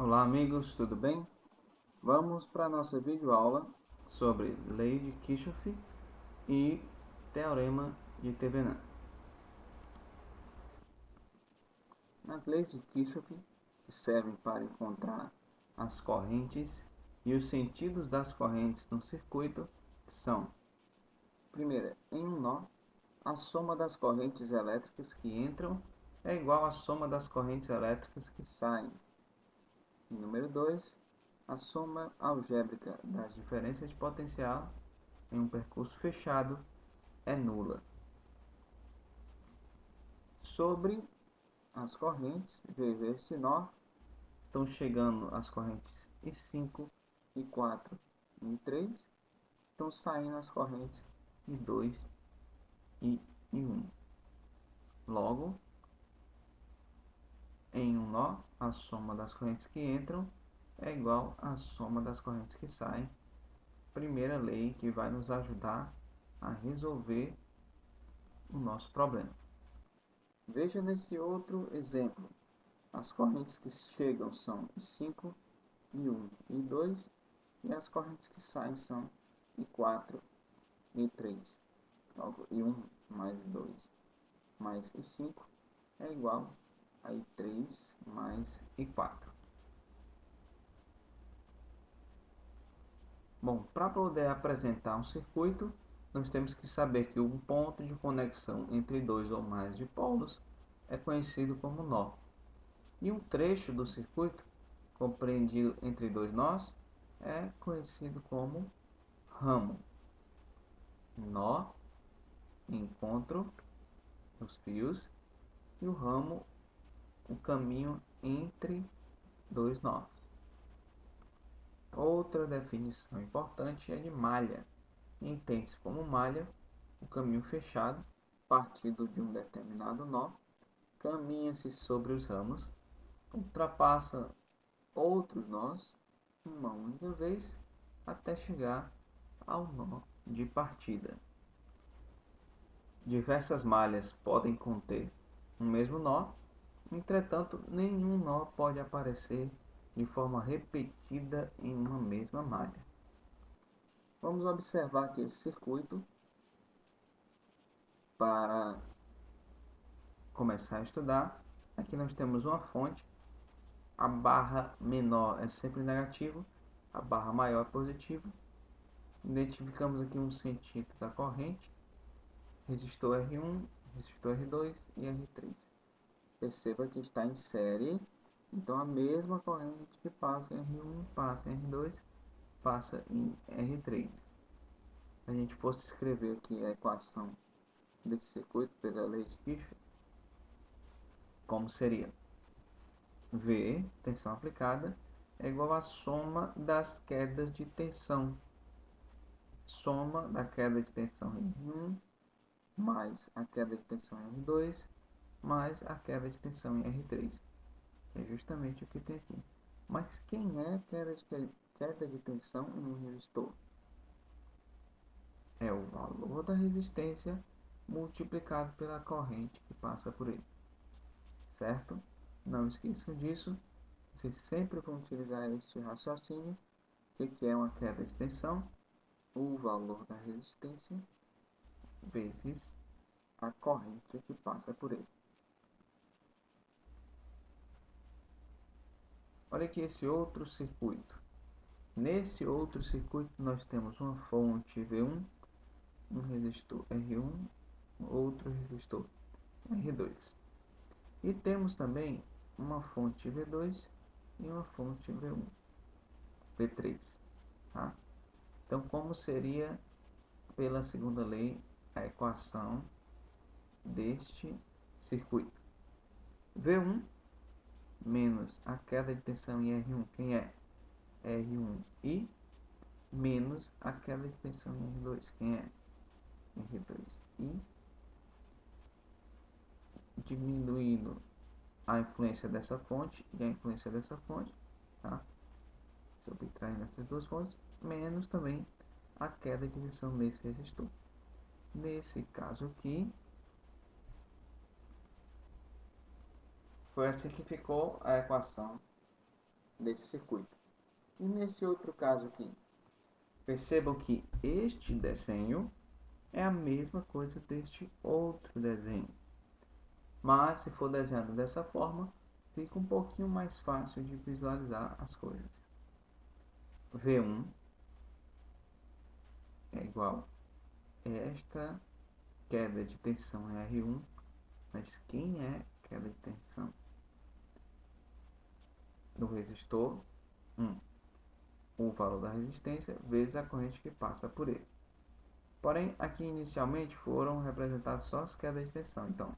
Olá amigos, tudo bem? Vamos para a nossa videoaula sobre Lei de Kirchhoff e Teorema de Thevenin. As leis de Kirchhoff servem para encontrar as correntes e os sentidos das correntes no circuito são: primeira, em um nó, a soma das correntes elétricas que entram é igual à soma das correntes elétricas que saem. Número 2, a soma algébrica das diferenças de potencial em um percurso fechado é nula. Sobre as correntes, veja este nó, estão chegando as correntes I5, I4 e I3, estão saindo as correntes I2 e I1. Logo, em um nó, a soma das correntes que entram é igual à soma das correntes que saem. Primeira lei que vai nos ajudar a resolver o nosso problema. Veja nesse outro exemplo. As correntes que chegam são I5, I1 e I2, e as correntes que saem são I4 e I3. Logo, I1 mais I2 mais I5 é igual a I3 mais I4. Bom, para poder apresentar um circuito, nós temos que saber que um ponto de conexão entre dois ou mais dipolos é conhecido como nó. E um trecho do circuito, compreendido entre dois nós, é conhecido como ramo. Nó, encontro os fios, e o ramo, o caminho entre dois nós. Outra definição importante é de malha. Entende-se como malha o caminho fechado, partindo de um determinado nó, caminha-se sobre os ramos, ultrapassa outros nós uma única vez até chegar ao nó de partida. Diversas malhas podem conter um mesmo nó, entretanto, nenhum nó pode aparecer de forma repetida em uma mesma malha. Vamos observar aqui esse circuito para começar a estudar. Aqui nós temos uma fonte, a barra menor é sempre negativo, a barra maior é positivo. Identificamos aqui um sentido da corrente, resistor R1, resistor R2 e R3. Perceba que está em série, então a mesma corrente que passa em R1, passa em R2, passa em R3. Se a gente fosse escrever aqui a equação desse circuito pela lei de Kirchhoff, como seria? V, tensão aplicada, é igual à soma das quedas de tensão. Soma da queda de tensão R1 mais a queda de tensão em R2 mais a queda de tensão em R3. É justamente o que tem aqui. Mas quem é queda de tensão em um resistor? É o valor da resistência multiplicado pela corrente que passa por ele. Certo? Não esqueçam disso. Vocês sempre vão utilizar este raciocínio. O que é uma queda de tensão? O valor da resistência vezes a corrente que passa por ele. Olha aqui esse outro circuito. Nesse outro circuito nós temos uma fonte V1, um resistor R1, outro resistor R2. E temos também uma fonte V2 e uma fonte V1, V3. Tá? Então, como seria, pela segunda lei, a equação deste circuito? V1 menos a queda de tensão em R1, quem é? R1I, menos a queda de tensão em R2, quem é? R2I, diminuindo a influência dessa fonte e a influência dessa fonte, tá? Subtraindo essas duas fontes, menos também a queda de tensão nesse resistor. Nesse caso aqui, foi assim que ficou a equação desse circuito. E nesse outro caso aqui, percebam que este desenho é a mesma coisa deste outro desenho. Mas se for desenhado dessa forma, fica um pouquinho mais fácil de visualizar as coisas. V1 é igual a esta queda de tensão é R1, mas quem é queda de tensão? No resistor 1, o valor da resistência vezes a corrente que passa por ele. Porém, aqui inicialmente foram representadas só as quedas de tensão. Então,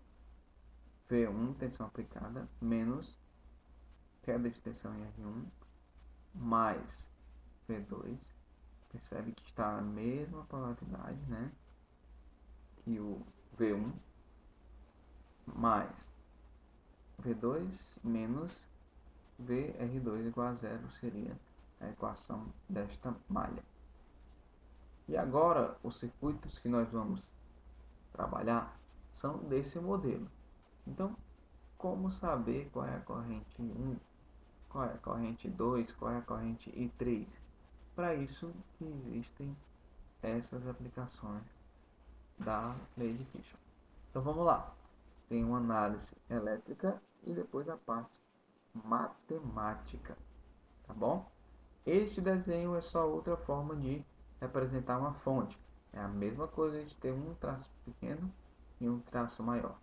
V1, tensão aplicada, menos queda de tensão em R1, mais V2, percebe que está na mesma polaridade, né, que o V1, mais V2 menos VR2 igual a zero, seria a equação desta malha. E agora, os circuitos que nós vamos trabalhar são desse modelo. Então, como saber qual é a corrente 1, qual é a corrente 2, qual é a corrente I3? Para isso que existem essas aplicações da lei de Kirchhoff. Então vamos lá. Tem uma análise elétrica e depois a parte matemática, tá bom? Este desenho é só outra forma de representar uma fonte. É a mesma coisa de ter um traço pequeno e um traço maior,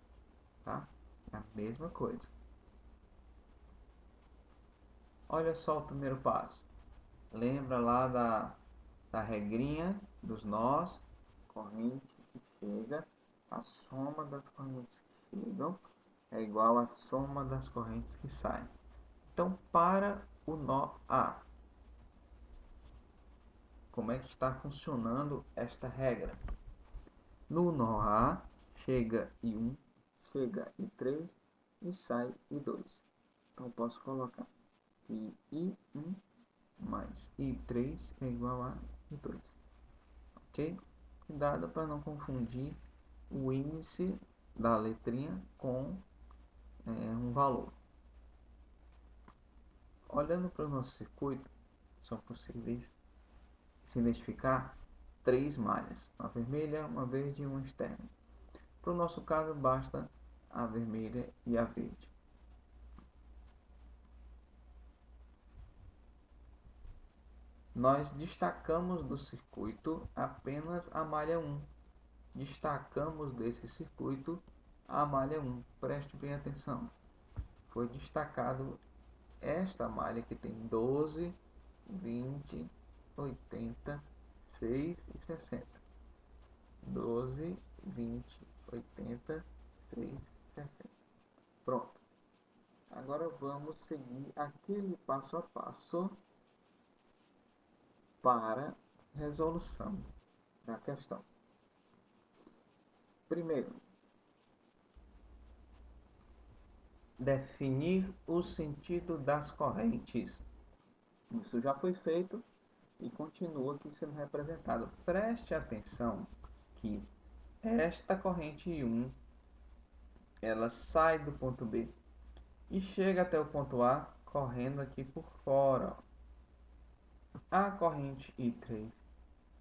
tá? É a mesma coisa. Olha só o primeiro passo. Lembra lá da regrinha dos nós, corrente que chega, a soma das correntes que chegam é igual à soma das correntes que saem. Então, para o nó A, como é que está funcionando esta regra? No nó A, chega I1, chega I3 e sai I2. Então, posso colocar que I1 mais I3 é igual a I2. Ok? Cuidado para não confundir o índice da letrinha com um valor. Olhando para o nosso circuito, são possíveis se identificar 3 malhas, uma vermelha, uma verde e uma externa. Para o nosso caso, basta a vermelha e a verde. Nós destacamos do circuito apenas a malha 1. Destacamos desse circuito a malha 1. Preste bem atenção. Foi destacado esta malha que tem 12, 20, 80, 6 e 60. 12, 20, 80, 6 e 60. Pronto. Agora vamos seguir aquele passo a passo para resolução da questão. Primeiro, definir o sentido das correntes. Isso já foi feito e continua aqui sendo representado. Preste atenção que esta corrente I1, ela sai do ponto B e chega até o ponto A correndo aqui por fora. A corrente I3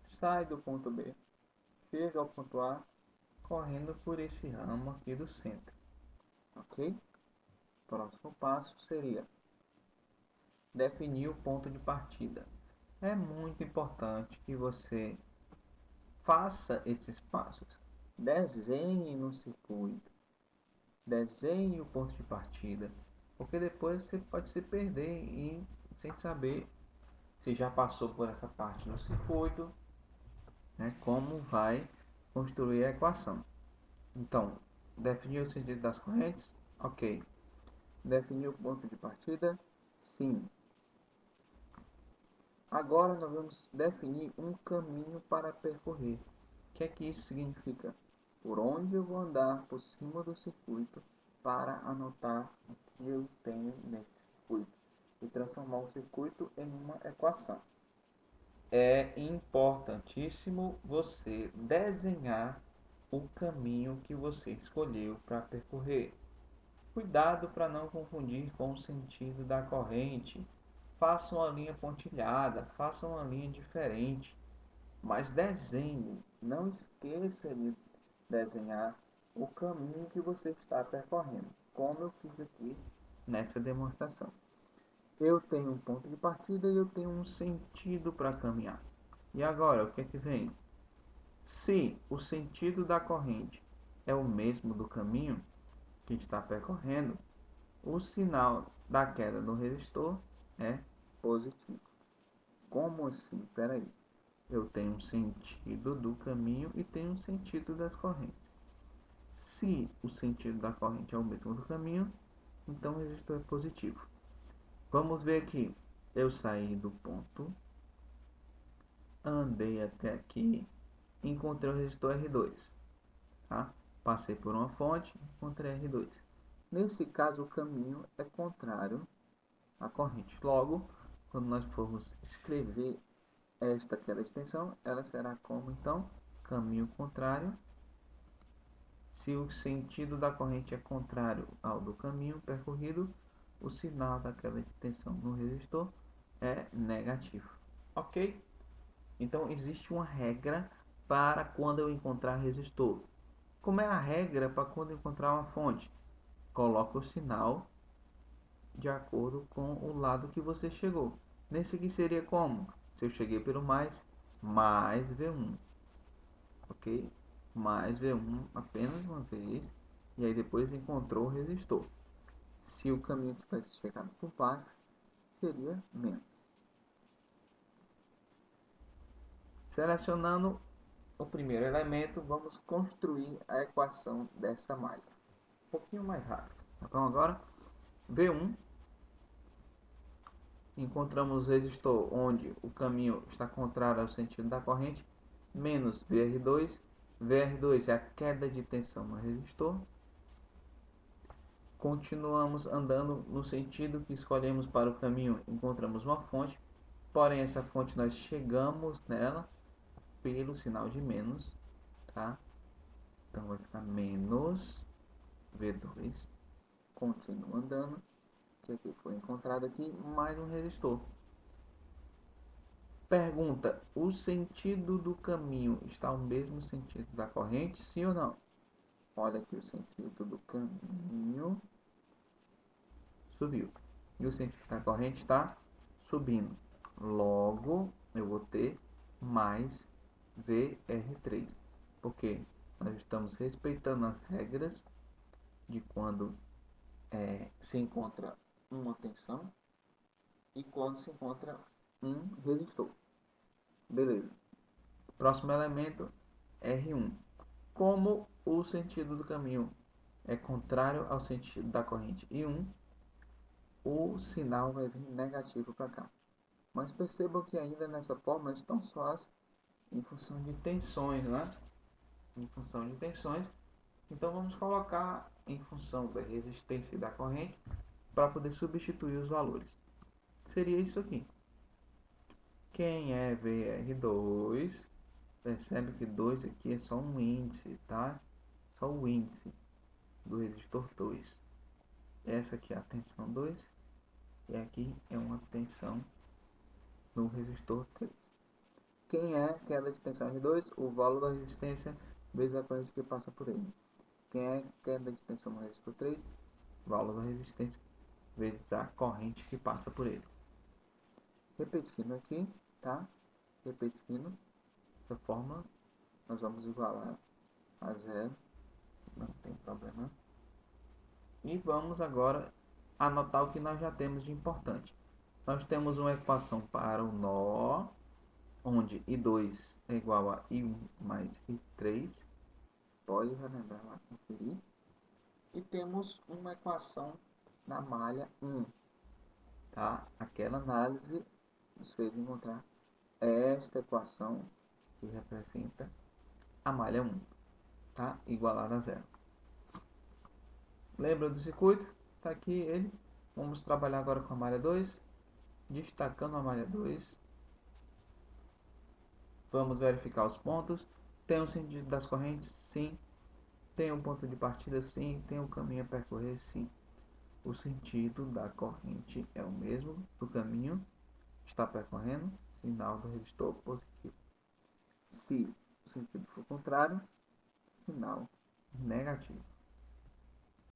sai do ponto B, chega ao ponto A correndo por esse ramo aqui do centro. Ok? Próximo passo seria definir o ponto de partida. É muito importante que você faça esses passos. Desenhe no circuito, desenhe o ponto de partida, porque depois você pode se perder e sem saber se já passou por essa parte no circuito, né, como vai construir a equação. Então, definir o sentido das correntes, ok. Definir o ponto de partida, sim. Agora nós vamos definir um caminho para percorrer. O que é que isso significa? Por onde eu vou andar por cima do circuito para anotar o que eu tenho nesse circuito e transformar o circuito em uma equação. É importantíssimo você desenhar o caminho que você escolheu para percorrer. Cuidado para não confundir com o sentido da corrente. faça uma linha pontilhada, faça uma linha diferente, mas desenhe, não esqueça de desenhar o caminho que você está percorrendo, como eu fiz aqui nessa demonstração. Eu tenho um ponto de partida e eu tenho um sentido para caminhar. E agora, o que é que vem? Se o sentido da corrente é o mesmo do caminho que está percorrendo, o sinal da queda do resistor é positivo. Como assim? Espera aí. Eu tenho um sentido do caminho e tenho um sentido das correntes. Se o sentido da corrente é o mesmo do caminho, então o resistor é positivo. Vamos ver aqui. Eu saí do ponto, andei até aqui, encontrei o resistor R2. Tá? Passei por uma fonte, encontrei R2. Nesse caso, o caminho é contrário à corrente. Logo, quando nós formos escrever aquela extensão, ela será como, então, caminho contrário. Se o sentido da corrente é contrário ao do caminho percorrido, o sinal daquela extensão no resistor é negativo. Ok? Então, existe uma regra para quando eu encontrar resistor. Como é a regra para quando encontrar uma fonte? Coloca o sinal de acordo com o lado que você chegou. Nesse aqui seria como? Se eu cheguei pelo mais V1, ok? Mais V1 apenas uma vez, e aí depois encontrou o resistor. Se o caminho tivesse chegado por baixo, seria menos. Selecionando o primeiro elemento, vamos construir a equação dessa malha. Um pouquinho mais rápido. Então agora, V1, encontramos o resistor onde o caminho está contrário ao sentido da corrente, menos VR2. VR2 é a queda de tensão no resistor. Continuamos andando no sentido que escolhemos para o caminho, encontramos uma fonte, porém essa fonte nós chegamos nela pelo sinal de menos, tá? Então vai ficar menos V2, continua andando, que aqui foi encontrado aqui, mais um resistor. Pergunta, o sentido do caminho está o mesmo sentido da corrente, sim ou não? Olha aqui o sentido do caminho subiu. E o sentido da corrente está subindo. Logo, eu vou ter mais VR3. Porque nós estamos respeitando as regras de quando se encontra uma tensão e quando se encontra um resistor. Beleza. Próximo elemento, R1. Como o sentido do caminho é contrário ao sentido da corrente I1, o sinal vai vir negativo para cá. Mas percebam que ainda nessa fórmula estão só em função de tensões, né? Em função de tensões. Então vamos colocar em função da resistência da corrente para poder substituir os valores. Seria isso aqui. Quem é VR2, percebe que 2 aqui é só um índice, tá? Só o índice do resistor 2. Essa aqui é a tensão 2 e aqui é uma tensão no resistor 3. Quem é queda de tensão R2? O valor da resistência vezes a corrente que passa por ele. Quem é queda de tensão no resistor 3? Valor da resistência vezes a corrente que passa por ele. Repetindo aqui, tá? Repetindo essa fórmula, nós vamos igualar a zero, não tem problema. E vamos agora anotar o que nós já temos de importante. Nós temos uma equação para o nó, onde I2 é igual a I1 mais I3. Pode relembrar lá, conferir. E temos uma equação na malha 1. Tá? Aquela análise nos fez encontrar esta equação que representa a malha 1. Tá? Igualada a zero. Lembra do circuito? Está aqui ele. Vamos trabalhar agora com a malha 2. Destacando a malha 2. Vamos verificar os pontos. Tem o sentido das correntes? Sim. Tem um ponto de partida? Sim. Tem um caminho a percorrer? Sim. o sentido da corrente é o mesmo do caminho que está percorrendo, sinal do resistor positivo. Se o sentido for contrário, sinal negativo.